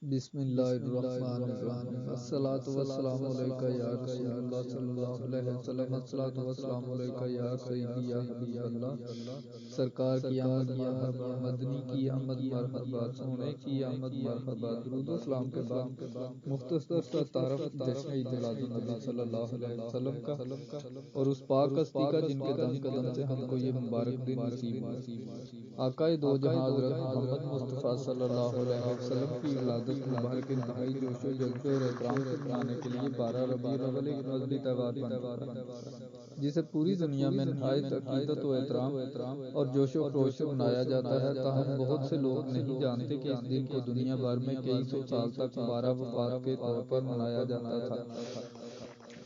بسم اللہ الرحمن الرحیم الصلاۃ والسلام علیکہ یا رسول اللہ صلی اللہ علیہ وسلم الصلاۃ والسلام علیکہ یا سیدی یا حبیب اللہ سرکار کی آمد مرحبا، مدنی کی آمد مرحبا، سونے کی آمد مرحبا۔ درود و سلام کے بعد مختصر سا تعارف جشن عید میلاد النبی صلی اللہ علیہ وسلم کا اور اس پاک ہستی کا جن کے دم قدم سے ہم کو یہ مبارک دن نصیب ہوا۔ آقائے دو جہاں حضرت محمد مصطفیٰ صلی اللہ علیہ وسلم کی ولادت مبارک انتہائی جوش و جذبے اور احترام سے منانے کے لیے 12 ربیع الاول ایک مذہبی تہوار بن چکا ہے، جسے پوری دنیا میں نہایت عقیدت و احترام اور جوش و خروش سے منایا جاتا ہے۔ تاہم بہت سے لوگ نہیں جانتے کہ اس دن کو دنیا بھر میں کئی سو سال تک 12 وفات کے طور پر منایا جاتا تھا۔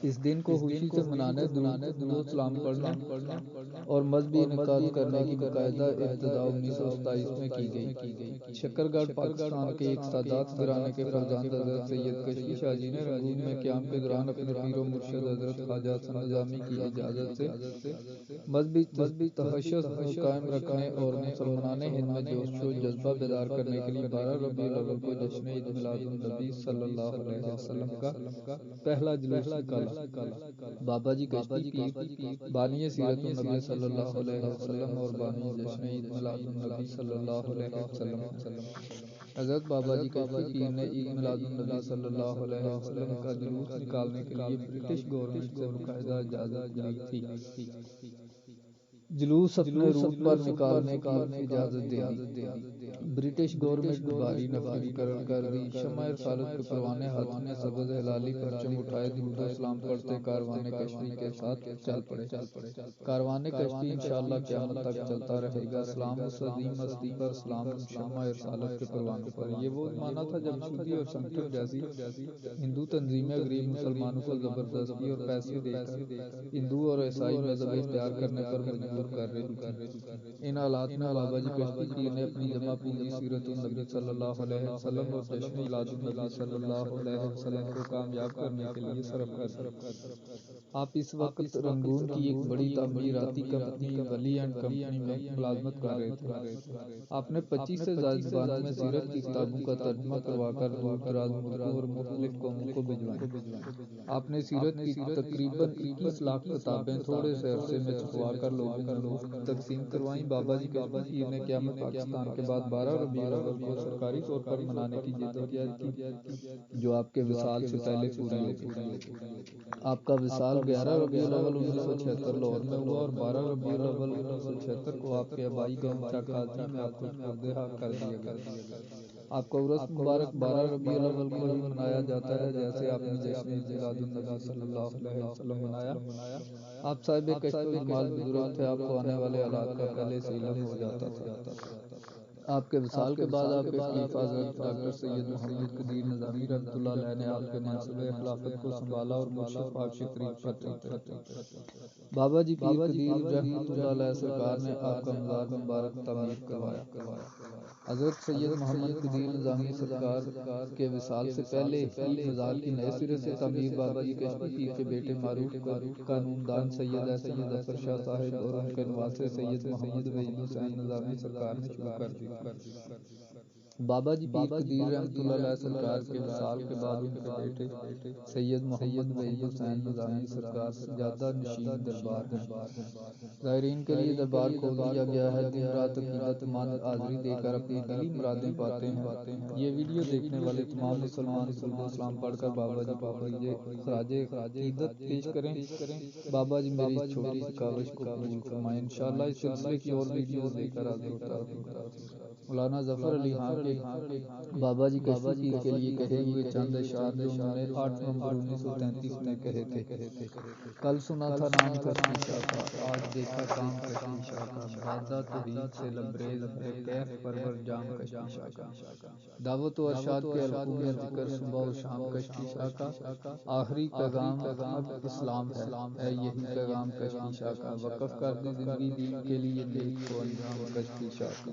اس دن کو خوشی سے منانے، درود و سلام پڑھنے اور مذہبی انعقاد کرنے کی باقاعدہ ابتدا 1927 میں کی گئی۔ شکر گڑھ پاکستان کے ایک سادات گھرانے کے فرزند حضرت سید کشکی شاہ جی نے رنگون میں قیام کے دوران اپنے پیر و مرشد حضرت خواجہ حسن نظامی کی اجازت سے مذہبی تحشش قائم رکھنے اور مسلمان ہند میں جوش و جذبہ بیدار کرنے کے لیے 12 ربیع الاول کو جشن عید میلاد النبی صلی اللہ علیہ وسلم کا پہلا جلوس نکالا۔ بابا جی کشتی پیر بانی سیرت النبی صلی اللہ علیہ وسلم اور بانی جشن عید میلاد النبی صلی اللہ علیہ وسلم ہیں۔ حضرت بابا جی کشتی پیر نے عید میلاد النبی صلی اللہ علیہ وسلم کا جلوس نکالنے کے لیے برٹش گورنمنٹ سے باقاعدہ اجازت لی تھی۔ جلوس اپنے روٹ پر نکالنے کی اجازت دے دی۔ برٹش گورنمنٹ نے بھاری نفری مقرر کر دی۔ شمع رسالت کے پروانے ہاتھ میں سبز ہلالی پرچم اٹھائے درود و سلام پڑھتے کاروان کشتی کے ساتھ چل پڑے۔ کاروان کشتی انشاءاللہ قیامت تک چلتا رہے گا۔ سلام اس عظیم ہستی پر، سلام ان شمع رسالت کے پروانوں پر۔ یہ وہ زمانہ تھا جب سودی اور سنکٹر جیسی ہندو تنظیمیں غریب مسلمانوں کو زبردستی اور پیسے دے کر ہندو اور عیسائی مذہب اختیار کرنے پر مجبور کر رہی تھی۔ ان حالات میں بابا جی کشتی پیر نے اپنی جمع پونجی سیرت النبی صلی اللہ علیہ وسلم اور جشن میلاد النبی صلی اللہ علیہ وسلم کو کامیاب کرنے کے لیے صرف کر دی۔ آپ اس وقت رنگون کی ایک بڑی تعمیراتی کمپنی ولی اینڈ کمپنی میں ملازمت کر رہے تھے۔ آپ نے 25 سے زائد زبانوں میں سیرت کی کتابوں کا ترجمہ کروا کر دور دراز ملکوں اور مختلف قوموں کو بھجوائیں۔ آپ نے سیرت کی تقریباً 21 لاکھ کتابیں تھوڑے سے عرصے میں چھپوا کر لوگوں میں مفت تقسیم کروائیں۔ بابا جی کشتی پیر نے قیام پاکستان کے بعد 12 ربیع الاول کو سرکاری طور پر منانے کی جدوجہد کی، جو آپ کے وصال سے پہلے پوری ہوگی۔ آپ کا وصال 11 ربیع الاول 1976 لاہور میں ہوا اور 12 ربیع الاول 1976 کو آپ کے آبائی گاؤں چاکازی میں آپ کو سپرد کر دیا گیا۔ آپ کا عرس مبارک 12 ربیع الاول کو ہی منایا جاتا ہے، جیسے آپ نے جشن عید میلاد النبی صلی اللہ علیہ وسلم منایا۔ آپ صاحب کشف و جمال بزرگ تھے، آپ کو آنے والے حالات کا پہلے سے علم ہو جاتا تھا۔ آپ کے وصال کے بعد آپ کے خلیفہ حضرت ڈاکٹر سید محمد قدیر نظامی رحمۃ اللہ علیہ نے آپ کے منصب خلافت کو سنبھالا اور مرشد پاک شریف پر تھے۔ بابا جی پیر قدیر رحمۃ اللہ علیہ سرکار نے آپ کا مزار مبارک تعمیر کروایا۔ حضرت سید محمد قدیر نظامی سرکار کے وصال سے پہلے ہی مزار کی نئے سرے سے تعمیر بابا جی کشتی پیر کے بیٹے معروف قانون دان سید احسن مظفر شاہ صاحب اور ان کے نواسے سید محمد وحید حسین نظامی سرکار نے شروع کر دی تھی۔ بابا جی پیر قدیر رحمۃ اللہ علیہ سرکار کے وصال کے بعد ان کے بیٹے سید محمد وحید حسین نظامی سرکار سجادہ نشین دربار ہیں۔ زائرین کے لیے دربار کھول دیا گیا ہے، دن رات عقیدت مند حاضری دے کر اپنی دلی مرادیں پاتے ہیں۔ یہ ویڈیو دیکھنے والے تمام مسلمان درود و سلام پڑھ کر بابا جی کو خراج عقیدت پیش کریں۔ بابا جی میری اس چھوٹی سی کاوش کو قبول فرمائیں۔ انشاءاللہ اس سلسلے کی اور ویڈیوز لے کر حاضر ہوتا رہوں گا۔ مولانا ظفر علی خان کے بابا جی کشتی پیر کے لیے کہے ہوئے چند اشعار جو انہوں نے 8 نومبر 1933 میں کہے تھے۔ کل سنا تھا نام کشتی شاہ کا، آج دیکھا کام کشتی شاہ کا، بادہ توحید سے لبریز ہے کیف پرور جام کشتی شاہ کا۔ دعوت و ارشاد کے حلقوں میں ذکر صبح و شام کشتی شاہ کا، آخری پیغام اب اسلام ہے یہی پیغام کشتی شاہ کا، وقف کر دی زندگی دین کے لیے نیک کو انجام کشتی شاہ کا۔